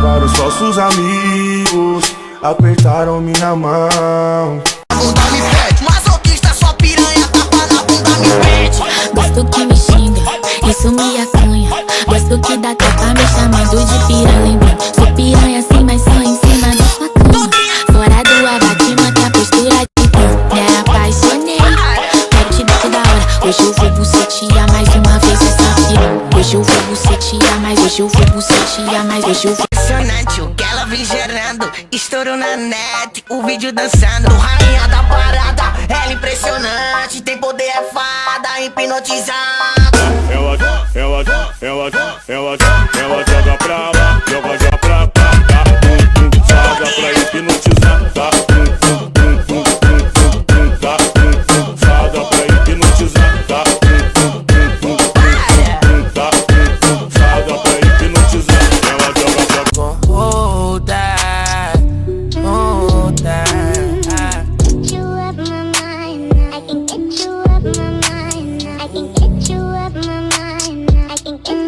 Vários falsos amigos apertaram minha mão. Bunda me pede, masoquista, sua piranha, tapa na bunda me pede. Gosto que me xinga, isso me acanha. Gosto que dá tapa me chamando de piranha. Lembrando, sou piranha assim, mas só em cima da sua cama. Fora do abate, mantém a postura de cão. Me apaixonei, quero te dar toda hora. Hoje eu vou bucetear mais uma vez essa piranha. Hoje eu vou bucetear mais, hoje eu vou bucetear mais, hoje eu vou. Impressionante o que ela vem gerando. Estouro na net, o vídeo dançando. Rainha da parada, ela impressionante. Tem poder, é fada, hipnotizada. Ela joga pra lá, joga pra cá. Joga pra hipnotizar, tá? Joga pra hipnotizar, tá? Joga pra hipnotizar. Ela joga. Hold that, hold that. Get you up my mind, I can get you up my mind, I can get you up my mind, I can get.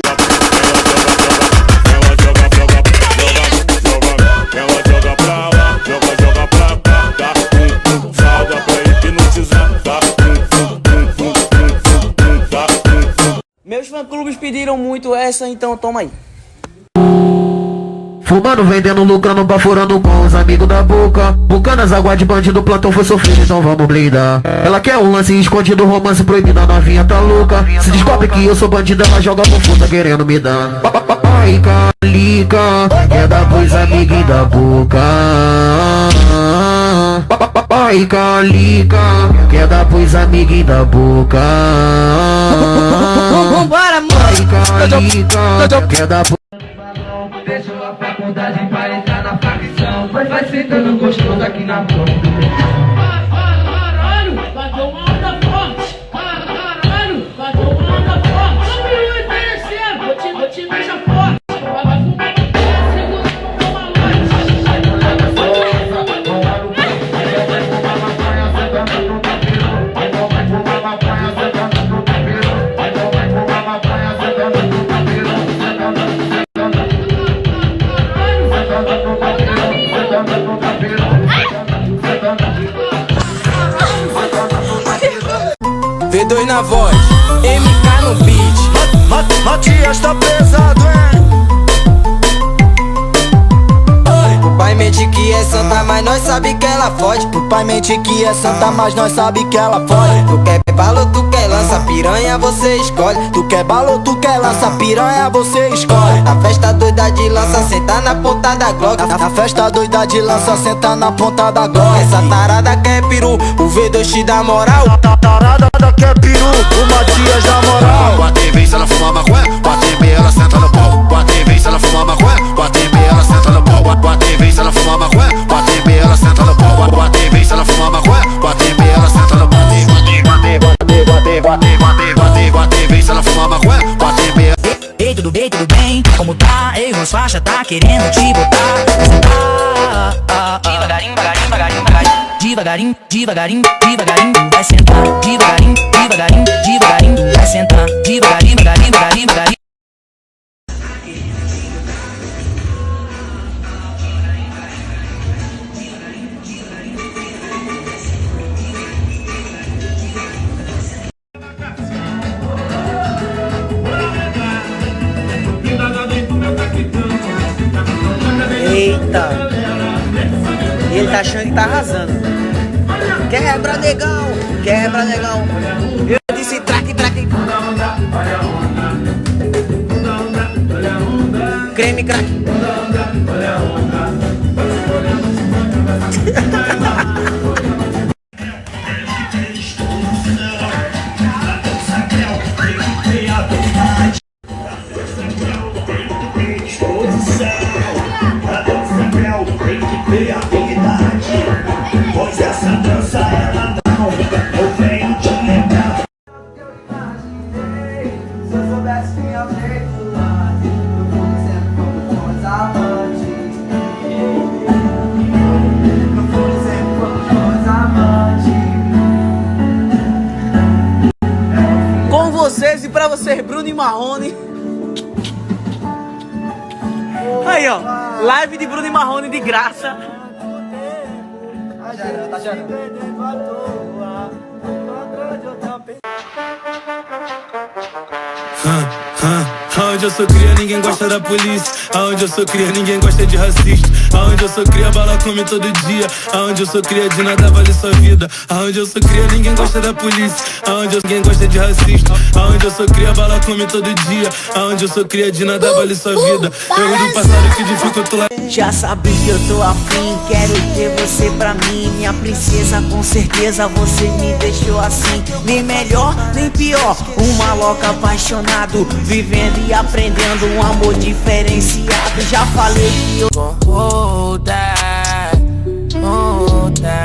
Ela joga pra lá, joga pra cá, tá? Joga pra hipnotizar, tá? Meus fã-clubes pediram muito essa, então toma aí. Fumando, vendendo, lucrando, baforando com os amigos da boca. Bucanas, água de bandido, plantão foi sofrido, então vamos blindar. Ela quer um lance escondido, romance proibido, a novinha tá louca. Se descobre que eu sou bandido, ela joga por puta querendo me dar. Ai, calica, quer dar pros amigos da boca. Ai, calica, quer dar pros amigos da boca. Vambora, mano! Ai, calica, quer dar pro... Deixou a faculdade para entrar na facção. Vai sentando gostoso aqui na ponta. Caralho, vai ter uma onda forte. Caralho, vai ter uma onda forte. Não me conhecer, vou te deixar forte. Vai fumar segura, toma noite. V2 na voz, MK no beat. Matias tá pesado, hein? O pai mente que é santa, mas nós sabe que ela fode. O pai mente que é santa, mas nós sabe que ela pode. Tu quer bala ou tu quer lança, piranha você escolhe. Tu quer bala ou tu quer lança, piranha você escolhe. Na festa doida de lança, senta na ponta da Glock. Na festa doida de lança, senta na ponta da Glock. Essa tarada quer peru, o V2 te dá moral. Tarada quer peru, o Matias dá moral. Com a TV se ela fumar maconha, com a TV ela senta no pau. Com a TV se ela fumar maconha, com a TV ela senta no pau. Com a TV se ela fumar maconha, com a TV ela senta no pau. Com a TV se ela fumar maconha, com a TV ela senta no pau. Com a TV se ela fumar maconha, com a TV. Ei, tudo bem? Como tá? Ei, os faixa tá querendo te botar. Devagarinho, devagarinho, devagarinho. Devagarinho, vai sentar. Devagarinho, vai sentar. Devagarinho. Eita, ele tá achando que tá arrasando. Quebra, negão. Eu disse traque. Creme crack. Pois essa dança ela não, eu venho te lembrar. Se eu soubesse quem é o jeito lá, eu vou dizendo como nós amantes. Eu vou dizendo como nós amantes. Com vocês e pra você, Bruno e Marrone. Aí, ó. Live de Bruno e Marrone de graça. Tá gerando. Aonde eu sou cria, ninguém gosta da polícia. Aonde eu sou cria, ninguém gosta de racista. Aonde eu sou cria, bala come todo dia. Aonde eu sou cria, de nada vale sua vida. Aonde eu sou cria, ninguém gosta da polícia. Aonde ninguém gosta de racista. Aonde eu sou cria, bala come todo dia. Aonde eu sou cria, de nada vale sua vida. Eu do passado que dificultou lá. Já sabia que eu tô afim, quero ter você pra mim. Minha princesa, com certeza você me deixou assim. Nem melhor, nem pior, um maloca apaixonado, vivendo e aprendendo um amor diferenciado. Já falei que eu vou voltar, voltar.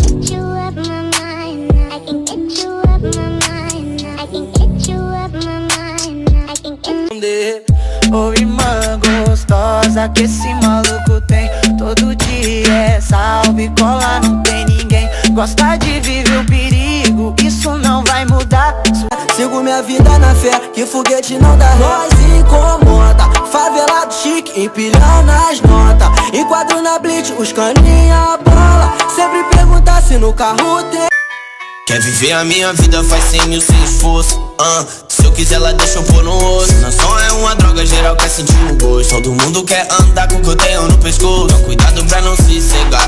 Get you up my mind, I can get you up my mind, I can get you up my mind, I can get Ô irmã gostosa que esse maluco tem, todo dia é salve, cola, não tem ninguém. Gosta de viver o perigo, isso não vai mudar. Sigo minha vida na fé, que foguete não dá ré. Nós incomoda, favelado chique, empilhando as notas. Enquadro na blitz, os caninha bola. Sempre perguntar se no carro tem. Quer viver a minha vida, faz 100 mil sem esforço. Se eu quiser ela deixa eu pôr no rosto. Não só é uma droga, geral quer sentir o gosto. Todo mundo quer andar com o que eu tenho no pescoço. Então cuidado pra não se cegar.